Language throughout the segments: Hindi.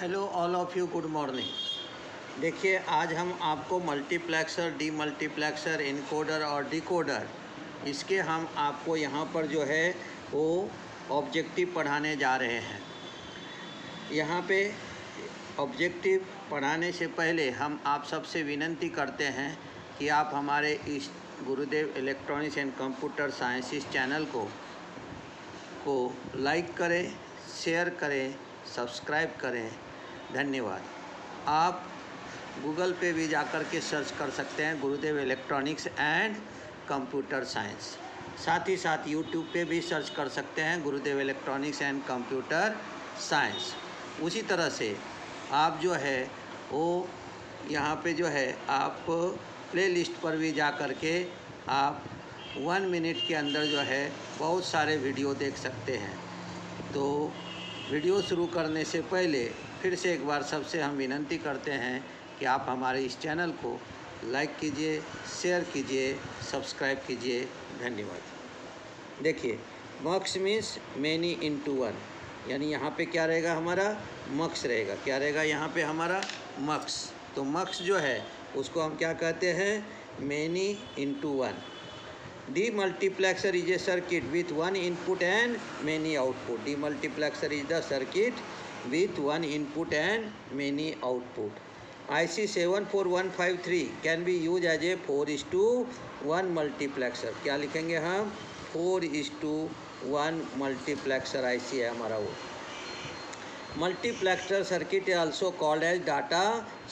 Hello all of you, good morning. देखिए, आज हम आपको मल्टीप्लेक्सर, डीमल्टीप्लेक्सर, इनकोडर और डिकोडर इसके हम आपको यहाँ पर जो है वो ऑब्जेक्टिव पढ़ाने जा रहे हैं। यहाँ पे ऑब्जेक्टिव पढ़ाने से पहले हम आप सबसे विनती करते हैं कि आप हमारे इस गुरुदेव electronics and computer sciences channel को लाइक करें, शेयर करें, सब्सक्राइब करें। धन्यवाद। आप गूगल पे भी जाकर के सर्च कर सकते हैं गुरुदेव इलेक्ट्रॉनिक्स एंड कंप्यूटर साइंस। साथ ही साथ यूट्यूब पे भी सर्च कर सकते हैं गुरुदेव इलेक्ट्रॉनिक्स एंड कंप्यूटर साइंस। उसी तरह से आप जो है वो यहाँ पे जो है आप प्लेलिस्ट पर भी जा कर के आप 1 मिनट के अंदर जो है बहुत सारे वीडियो देख सकते हैं। तो वीडियो शुरू करने से पहले फिर से एक बार सबसे हम विनती करते हैं कि आप हमारे इस चैनल को लाइक कीजिए, शेयर कीजिए, सब्सक्राइब कीजिए। धन्यवाद। देखिए, मक्स मीन्स मैनी इनटू वन, यानी यहाँ पे क्या रहेगा, हमारा मक्स रहेगा। क्या रहेगा यहाँ पे हमारा मक्स। तो मक्स जो है उसको हम क्या कहते हैं, many into one. Demultiplexer is a circuit with one input and many output. Demultiplexer is the circuit with one input and many output. IC 74153 can be used as a 4:1 multiplexer. क्या लिखेंगे हम, 4:1 multiplexer IC है हमारा वो। Multiplexer circuit is also called as data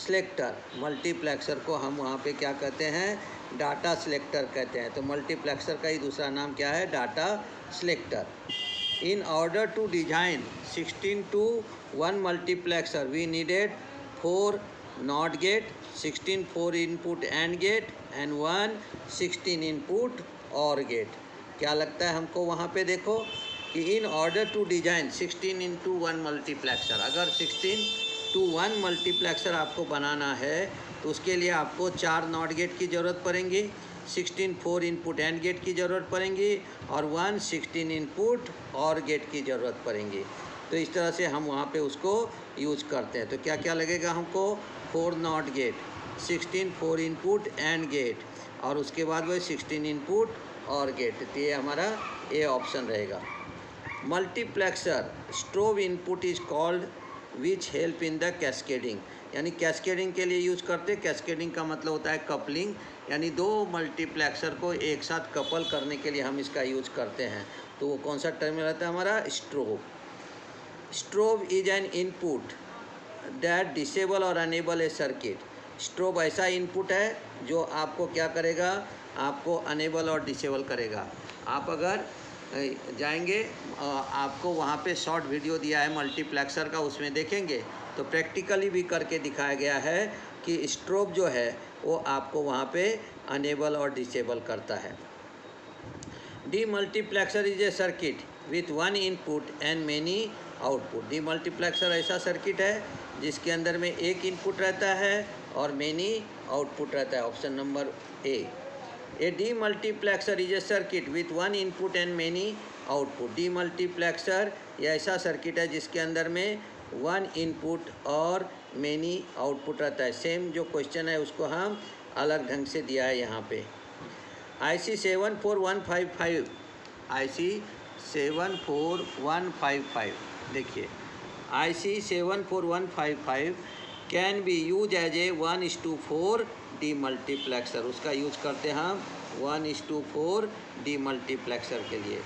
selector. Multiplexer को हम वहाँ पे क्या कहते हैं, डाटा सिलेक्टर कहते हैं। तो मल्टीप्लेक्सर का ही दूसरा नाम क्या है, data selector. In order to design 16:1 multiplexer we needed 4 not gate, 16 4 input and gate एंड 1 16 इनपुट और गेट। क्या लगता है हमको वहाँ पे, देखो कि in order to design 16:1 multiplexer, अगर 16:1 मल्टीप्लेक्सर आपको बनाना है तो उसके लिए आपको 4 नॉट गेट की ज़रूरत पड़ेंगी, 16 4 इनपुट एंड गेट की ज़रूरत पड़ेंगी और 1 16 इनपुट और गेट की ज़रूरत पड़ेंगी। तो इस तरह से हम वहाँ पे उसको यूज करते हैं। तो क्या क्या लगेगा हमको, 4 not gate, 16 4 input and gate और उसके बाद वह 16 इनपुट और गेट। तो ये हमारा ए ऑप्शन रहेगा। Multiplexer strobe input is called which help in the cascading, यानी कैस्केडिंग के लिए यूज करते हैं। कैस्केडिंग का मतलब होता है कपलिंग, यानी 2 मल्टीप्लेक्सर को एक साथ कपल करने के लिए हम इसका यूज करते हैं। तो वो कौन सा टर्म रहता है हमारा, strobe. Strobe is an input that disable और अनेबल ए सर्किट। स्ट्रोब ऐसा इनपुट है जो आपको क्या करेगा, आपको अनेबल और डिसेबल करेगा। आप अगर जाएंगे, आपको वहाँ पे शॉर्ट वीडियो दिया है मल्टीप्लेक्सर का, उसमें देखेंगे तो प्रैक्टिकली भी करके दिखाया गया है कि स्ट्रोब जो है वो आपको वहाँ पे अनेबल और डिसेबल करता है। Demultiplexer is a circuit with 1 input and many output. Demultiplexer ऐसा सर्किट है जिसके अंदर में एक इनपुट रहता है और मैनी आउटपुट रहता है। Option number A. A demultiplexer is a circuit with 1 input and many output. Demultiplexer ये ऐसा सर्किट है जिसके अंदर में 1 इनपुट और मैनी आउटपुट रहता है। सेम जो क्वेश्चन है उसको हम अलग ढंग से दिया है यहाँ पे। IC 74155, IC 74155, देखिए IC 74155 can be use as a 1:4 demultiplexer. उसका यूज करते हैं हम 1:4 डीमल्टीप्लेक्सर के लिए।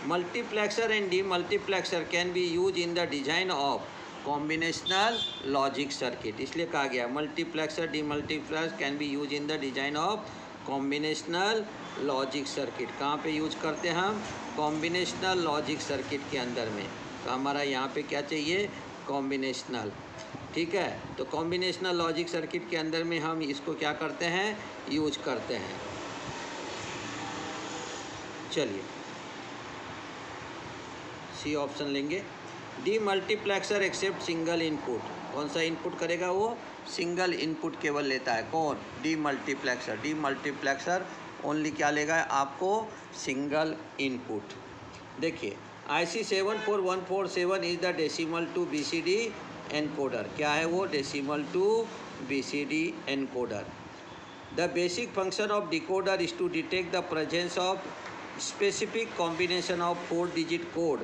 Multiplexer and demultiplexer can be use in the design of combinational logic circuit. इसलिए कहा गया multiplexer demultiplexer can be use in the design of combinational logic circuit. कहाँ पे यूज करते हैं हम, कॉम्बिनेशनल लॉजिक सर्किट के अंदर में। तो हमारा यहाँ पे क्या चाहिए, कॉम्बिनेशनल। ठीक है, तो कॉम्बिनेशनल लॉजिक सर्किट के अंदर में हम इसको क्या करते हैं, यूज करते हैं। चलिए सी ऑप्शन लेंगे। Demultiplexer accept single input. कौन सा इनपुट करेगा वो, सिंगल इनपुट केवल लेता है। कौन, डीमल्टीप्लेक्सर। डीमल्टीप्लेक्सर ओनली क्या लेगा, आपको सिंगल इनपुट। देखिए IC 74147 is the decimal to BCD encoder. क्या है वो? Decimal to BCD encoder. The basic function of decoder is to detect the presence of specific combination of 4-digit code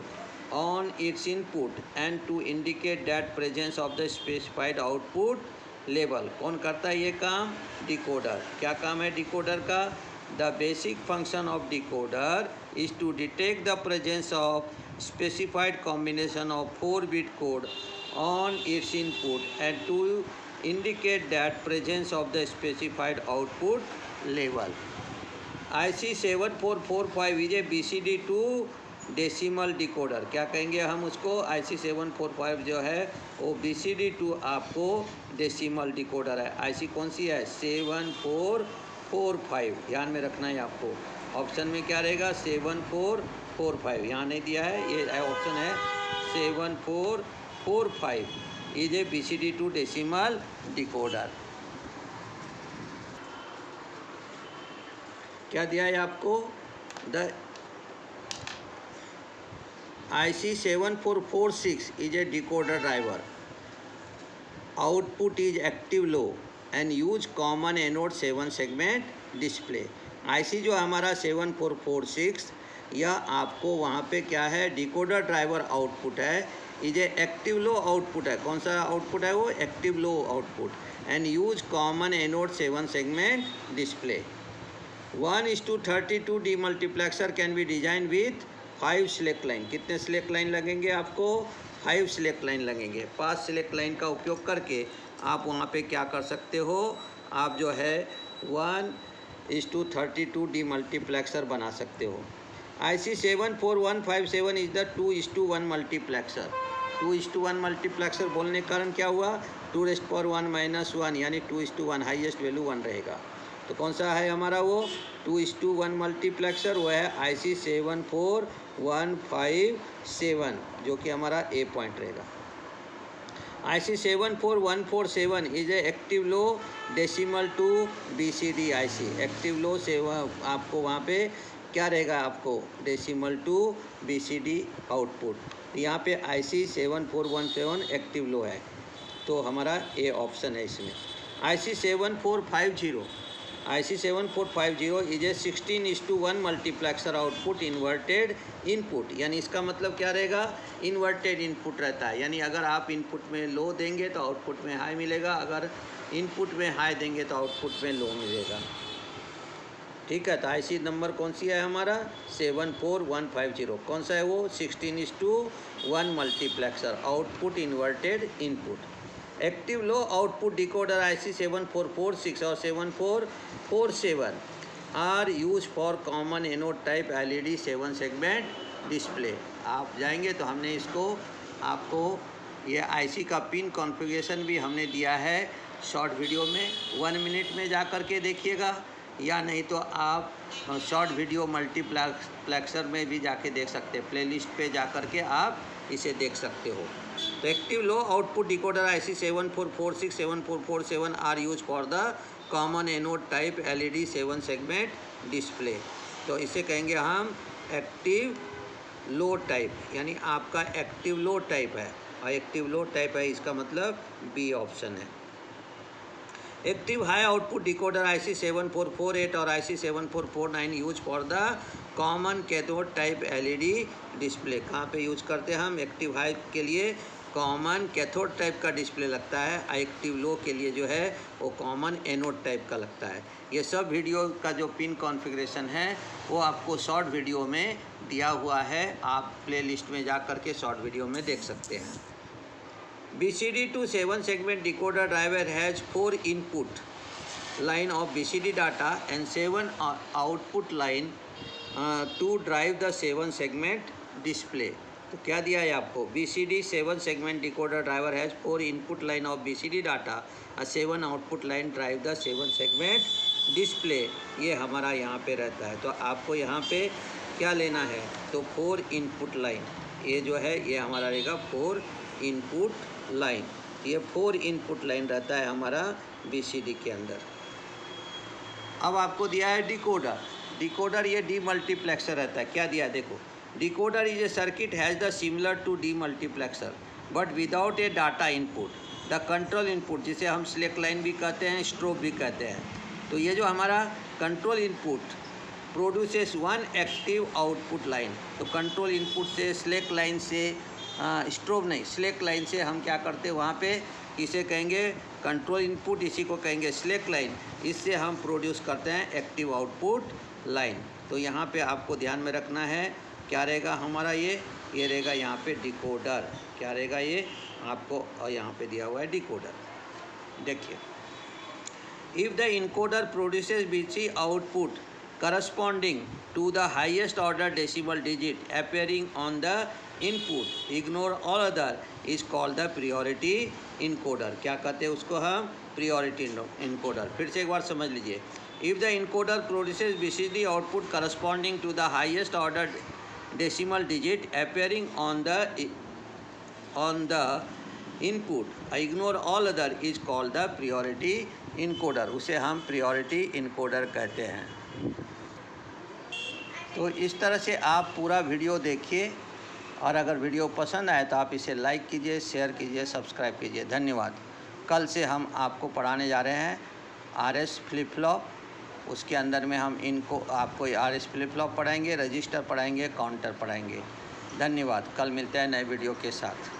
on its input and to indicate that presence of the specified output label। कौन करता है ये काम? डिकोडर। क्या काम है डिकोडर का? The basic function of decoder is to detect the presence of specified combination of 4-bit code on its input and to indicate that presence of the specified output label। IC 7445 is a BCD to decimal decoder. क्या कहेंगे हम उसको? IC 745 जो है वो BCD टू आपको डेसिमल डिकोडर है। IC कौन सी है? 7445। ध्यान में रखना है आपको। ऑप्शन में क्या रहेगा? 7445। यहाँ नहीं दिया है, ये ऑप्शन है 7445 is a BCD to decimal decoder. क्या दिया है आपको? The IC 7446 is a decoder driver. Output is active low and use common anode 7 segment display। IC जो हमारा 7446 यह आपको वहाँ पे क्या है? डिकोडर ड्राइवर आउटपुट है। Is a active low output है। कौन सा आउटपुट है वो? Active low output. And use common anode 7 segment display. 1:32 demultiplexer can B design with 5 select line. कितने सिलेक्ट लाइन लगेंगे आपको? 5 सिलेक्ट लाइन लगेंगे। 5 सिलेक्ट लाइन का उपयोग करके आप वहाँ पे क्या कर सकते हो? आप जो है 1:32 डीमल्टीप्लेक्सर बना सकते हो। IC 74157 is the 2:1 multiplexer. 2:1 multiplexer बोलने के कारण क्या हुआ? 2⁻1 - 1 यानी 2:1 हाईएस्ट वैल्यू 1 रहेगा। तो कौन सा है हमारा वो? 2:1 मल्टीप्लेक्सर। वो है IC 74157 जो कि हमारा ए पॉइंट रहेगा। IC 74147 is a active low decimal to BCD IC। Active low से आपको वहाँ पे क्या रहेगा? आपको डेसिमल टू BCD आउटपुट। यहाँ पे IC 7417 एक्टिव लो है, तो हमारा ए ऑप्शन है इसमें। IC 7450 is a 16:1 multiplexer output inverted input. यानी इसका मतलब क्या रहेगा? इन्वर्टेड इनपुट रहता है। यानी अगर आप इनपुट में लो देंगे तो आउटपुट में हाई मिलेगा, अगर इनपुट में हाई देंगे तो आउटपुट में लो मिलेगा। ठीक है, तो IC नंबर कौन सी है हमारा? 74150। कौन सा है वो? 16:1 multiplexer output inverted input. Active low output decoder IC 7446 और 7447 are use for common anode type LED 7 segment display. आप जाएंगे तो हमने इसको आपको ये IC का पिन कॉन्फ़िगरेशन भी हमने दिया है शॉर्ट वीडियो में। 1 मिनट में जा कर के देखिएगा, या नहीं तो आप शॉर्ट वीडियो मल्टीप्लेक्सर में भी जाके देख सकते हैं। प्लेलिस्ट पे जा कर के आप इसे देख सकते हो। तो active low output decoder IC 7446 7447 are use for the common anode type LED 7 segment display. तो इसे कहेंगे हम एक्टिव लो टाइप, यानी आपका एक्टिव लो टाइप है। और एक्टिव लो टाइप है, इसका मतलब बी ऑप्शन है। Active high output decoder IC 7448 और IC 7449 use for the common cathode type LED display. कहाँ पे यूज करते हैं हम? एक्टिव हाई के लिए कॉमन कैथोड टाइप का डिस्प्ले लगता है, एक्टिव लो के लिए जो है वो कॉमन एनोड टाइप का लगता है। ये सब वीडियो का जो पिन कॉन्फ़िगरेशन है वो आपको शॉर्ट वीडियो में दिया हुआ है, आप प्लेलिस्ट में जा कर के शॉर्ट वीडियो में देख सकते हैं। BCD to 7 segment decoder driver has 4 input line of BCD data and 7 output line to drive the 7 segment display। तो क्या दिया है आपको? BCD 7 segment decoder driver has 4 input line of BCD data, a 7 output line drive the 7 segment display। ये हमारा यहाँ पे रहता है। तो आपको यहाँ पे क्या लेना है? तो 4 input line, ये जो है ये हमारा रहेगा 4 input लाइन। ये 4 इनपुट लाइन रहता है हमारा BCD के अंदर। अब आपको दिया है डिकोडर। डिकोडर ये डीमल्टीप्लेक्सर रहता है। क्या दिया? देखो, decoder is a circuit has the similar to demultiplexer. But without a data input. The control input, जिसे हम सिलेक्ट लाइन भी कहते हैं, स्ट्रोब भी कहते हैं। तो ये जो हमारा control input produces one active output line. तो कंट्रोल इनपुट से सिलेक्ट लाइन से स्ट्रोब नहीं, सिलेक्ट लाइन से हम क्या करते हैं, वहाँ पे इसे कहेंगे कंट्रोल इनपुट, इसी को कहेंगे सिलेक्ट लाइन। इससे हम प्रोड्यूस करते हैं एक्टिव आउटपुट लाइन। तो यहाँ पे आपको ध्यान में रखना है, क्या रहेगा हमारा ये रहेगा यहाँ पे डिकोडर। क्या रहेगा ये आपको यहाँ पे दिया हुआ है डिकोडर। देखिए, if the encoder produces BC output corresponding to the highest order decimal digit appearing on the input, ignore all other, is called the priority encoder। क्या कहते हैं उसको हम, priority encoder। फिर से एक बार समझ लीजिए, if the encoder produces BCD output corresponding to the highest order decimal digit appearing on the input, ignore all other, is called the priority encoder। उसे हम priority encoder कहते हैं। तो इस तरह से आप पूरा वीडियो देखिए, और अगर वीडियो पसंद आए तो आप इसे लाइक कीजिए, शेयर कीजिए, सब्सक्राइब कीजिए। धन्यवाद। कल से हम आपको पढ़ाने जा रहे हैं RS फ्लिप फ्लॉप। उसके अंदर में हम इनको आपको RS फ्लिप फ्लॉप पढ़ाएंगे, रजिस्टर पढ़ाएंगे, काउंटर पढ़ाएंगे। धन्यवाद। कल मिलते हैं नए वीडियो के साथ।